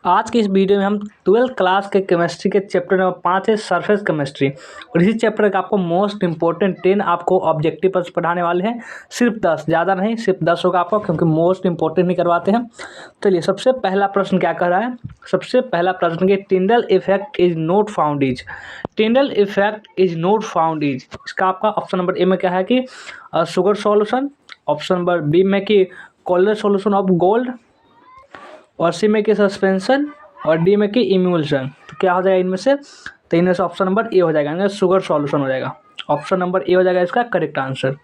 आज के इस वीडियो में हम 12th क्लास के केमिस्ट्री के चैप्टर नंबर 5 है सरफेस केमिस्ट्री। और इसी चैप्टर का आपको मोस्ट इंपॉर्टेंट 10 आपको ऑब्जेक्टिव पर पढ़ाने वाले हैं। सिर्फ 10, ज़्यादा नहीं, सिर्फ 10 होगा आपको, क्योंकि मोस्ट इंपॉर्टेंट नहीं करवाते हैं। चलिए, सबसे पहला प्रश्न क्या कर रहा है। सबसे पहला प्रश्न कि Tyndall effect is not found is. Tyndall effect is not found is, इसका आपका ऑप्शन नंबर ए में क्या है कि sugar solution, option number B में कि कॉलर सॉल्यूशन ऑफ गोल्ड, और सी में कि सस्पेंशन, और डी में कि इम्यूल्सन। तो क्या हो जाएगा इनमें से, तो इनमें से ऑप्शन नंबर ए हो जाएगा, यानी शुगर सॉल्यूशन हो जाएगा। ऑप्शन नंबर ए हो जाएगा इसका करेक्ट आंसर।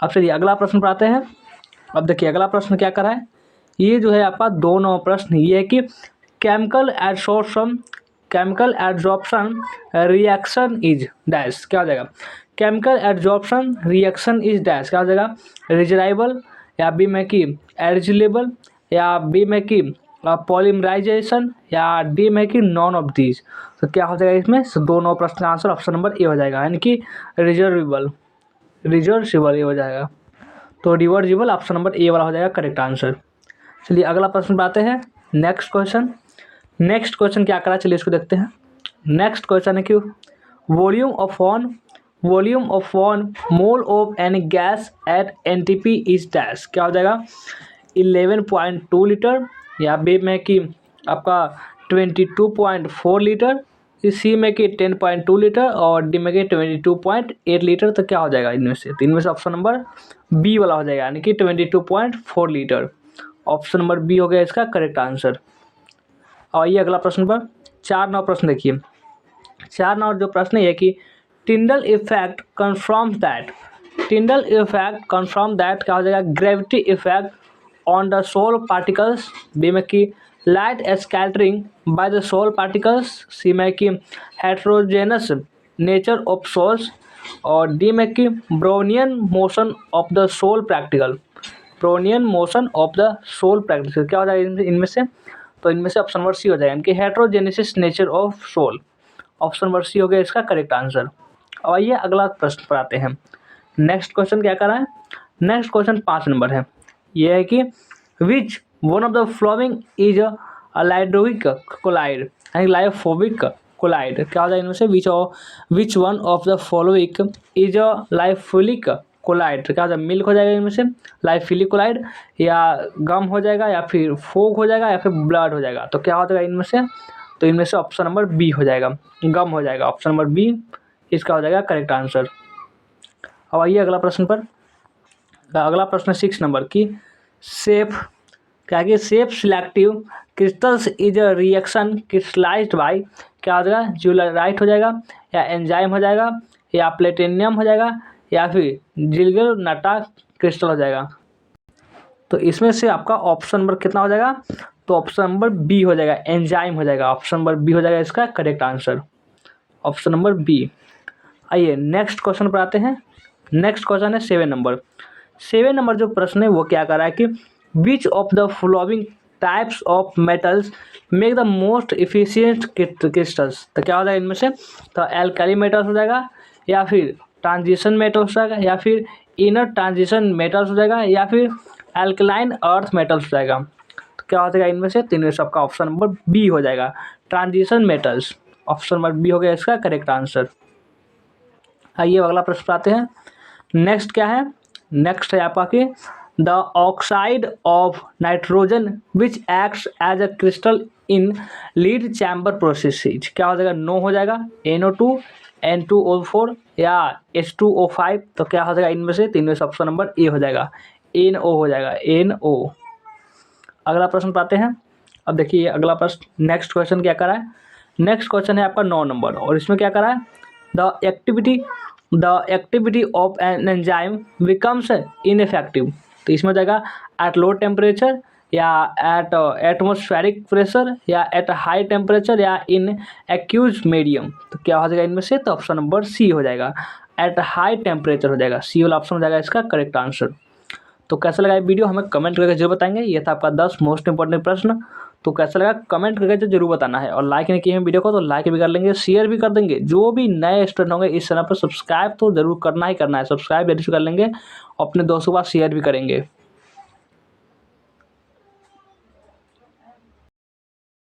अब चलिए अगला प्रश्न पर आते हैं। अब देखिए अगला प्रश्न क्या करा है, ये जो है आपका 2 नंबर प्रश्न ये है कि chemical adsorption reaction is dash. क्या हो जाएगा, chemical adsorption reaction is dash. क्या हो जाएगा, रिजराइबल, या बी में कि एल्जिलेबल, या बी में कि पॉलीमराइजेशन, या डी में कि नॉन ऑफ दीज। तो क्या हो जाएगा इसमें, दोनों प्रश्न का आंसर ऑप्शन नंबर ए हो जाएगा, यानी कि रिजर्वेबल ये हो जाएगा। तो रिवर्सिबल ऑप्शन नंबर ए वाला हो जाएगा करेक्ट आंसर। चलिए अगला प्रश्न पर आते हैं। नेक्स्ट क्वेश्चन क्या करा, चलिए इसको देखते हैं। नेक्स्ट क्वेश्चन है कि volume of one mole of any gas at NTP is dash. क्या हो जाएगा, 11.2 लीटर, या बी में कि आपका 22.4 लीटर, सी में कि 10.2 लीटर, और डी में कि 22.8 लीटर। तो क्या हो जाएगा इनमें से, तो इनमें से ऑप्शन नंबर बी वाला हो जाएगा, यानी कि 22.4 लीटर। ऑप्शन नंबर बी हो गया इसका करेक्ट आंसर। और ये अगला प्रश्न पर 4 नंबर प्रश्न देखिए। 4 नंबर जो प्रश्न है कि टिंडल इफेक्ट कन्फर्म्स दैट क्या हो जाएगा, gravity effect on the sol particles, B में कि light scattering by the sol particles, C में कि हेट्रोजेनस नेचर ऑफ सोल्स, और डी में कि Brownian motion of the sol practical. क्या हो जाएगा इनमें से, तो इनमें से ऑप्शन नंबर सी हो जाएगा, इनकी heterogenesis nature of sol. Option number C हो गया इसका करेक्ट आंसर। और आइए अगला प्रश्न पर आते हैं। नेक्स्ट क्वेश्चन क्या कर रहा है, नेक्स्ट क्वेश्चन 5 नंबर है। यह है कि which one of the following is a लाइडोइक कोलाइड, यानी लाइफोबिक कोलाइड। क्या हो जाएगा इनमें से, which one of the following is a lyophilic colloid. क्या हो जाएगा, मिल्क हो जाएगा इनमें से, लाइफिलिक कोलाइड, या गम हो जाएगा, या फिर फोग हो जाएगा, या फिर ब्लड हो जाएगा। तो क्या हो जाएगा इनमें से, तो इनमें से ऑप्शन नंबर बी हो जाएगा, गम हो जाएगा। ऑप्शन नंबर बी इसका हो जाएगा करेक्ट आंसर। अब आइए अगला प्रश्न पर। अगला प्रश्न 6 नंबर की सेफ, क्या कि safe selective crystals is a reaction crystallised by. क्या हो जाएगा, ज्यूलराइट हो जाएगा, या एंजाइम हो जाएगा, या प्लेटिनियम हो जाएगा, या फिर जिलगरनाटा क्रिस्टल हो जाएगा। तो इसमें से आपका ऑप्शन नंबर कितना हो जाएगा, तो ऑप्शन नंबर बी हो जाएगा, एंजाइम हो जाएगा। ऑप्शन नंबर बी हो जाएगा इसका correct answer, option number B. आइए नेक्स्ट क्वेश्चन पर आते हैं। नेक्स्ट क्वेश्चन है 7 नंबर। 7 नंबर जो प्रश्न है वो क्या कर रहा है कि which of the following types of metals make the most efficient crystals. तो क्या हो जाएगा इनमें से, तो एल्कली मेटल्स हो जाएगा, या फिर ट्रांजिशन मेटल्स हो जाएगा, या फिर इनर ट्रांजिशन मेटल्स हो जाएगा, या फिर एल्कलाइन अर्थ मेटल्स हो जाएगा। तो क्या हो जाएगा इनमें से, तीन में सबका ऑप्शन नंबर बी हो जाएगा, transition metals. Option number B हो गया इसका करेक्ट आंसर। आइए अगला प्रश्न आते हैं। नेक्स्ट क्या है, नेक्स्ट है आपका कि the oxide of nitrogen which acts as a crystal in lead chamber process. क्या हो जाएगा, नो हो जाएगा, NO2, N2O4, या H2O5। तो क्या हो जाएगा इनमें से, तीन में से ऑप्शन नंबर ए हो जाएगा, NO हो जाएगा, NO। अगला प्रश्न पाते हैं। अब देखिए अगला प्रश्न, नेक्स्ट क्वेश्चन क्या करा है। नेक्स्ट क्वेश्चन है आपका 9 नंबर, और इसमें क्या करा है, the activity of an enzyme becomes ineffective. तो इसमें जाएगा एट लो टेम्परेचर, या एट एटमॉस्फेरिक प्रेशर, या एट हाई टेम्परेचर, या इन एक्यूज मीडियम। तो क्या हो जाएगा इनमें से, तो ऑप्शन नंबर सी हो जाएगा, एट हाई टेम्परेचर हो जाएगा, सी वाला ऑप्शन हो जाएगा इसका करेक्ट आंसर। तो कैसा लगा ये वीडियो हमें कमेंट करके जरूर बताएंगे। ये था आपका 10 मोस्ट इंपॉर्टेंट प्रश्न। तो कैसा लगा कमेंट करके जरूर बताना है, और लाइक नहीं किए हैं वीडियो को तो लाइक भी कर लेंगे, शेयर भी कर देंगे। जो भी नए स्टूडेंट होंगे इस चैनल पर सब्सक्राइब तो जरूर करना ही करना है, सब्सक्राइब जरूर कर लेंगे, अपने दोस्तों के पास शेयर भी करेंगे।